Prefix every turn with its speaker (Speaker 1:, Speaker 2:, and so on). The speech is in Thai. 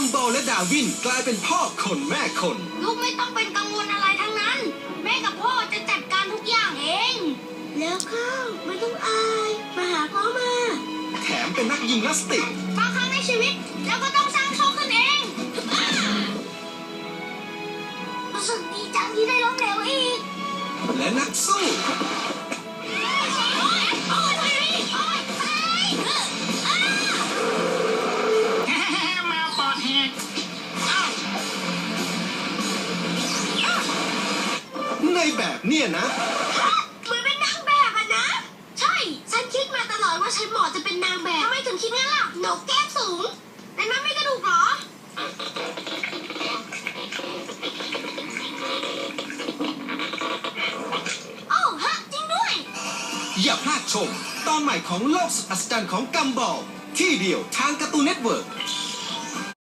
Speaker 1: มบอลและดาวินกลายเป็นพ่อคนแม่คน
Speaker 2: ลูกไม่ต้องเป็นกังวลอะไรทั้งนั้นแม่กับพ่อจะจัดการทุกอย่างเองแล้วเข้าไม่ต้องอายมาหาพ่อมา
Speaker 1: แถมเป็นนักยิมนาสติก
Speaker 2: บางครั้งในชีวิตเราก็ต้องสร้างโชคขึ้นเองรู้สึกดีจังที่ได้ล้มเหลวอีก
Speaker 1: และนักสู้
Speaker 3: มาปอดแหก
Speaker 1: ในแบบเนี่ยนะ
Speaker 2: เหมือนเป็นนางแบบอะนะใช่ฉันคิดมาตลอดว่าฉันเหมาะจะเป็นนางแบบทำไมถึงคิดงั้นล่ะหนกแก้มสูงแต่นั้นไม่กระดูกหรอโอ้ฮะจริงด้วย
Speaker 1: อย่าพลาดชมตอนใหม่ของโลกสุดอัศจรรย์ของกัมบอลที่เดียวทางการ์ตูนเน็ตเวิร์ก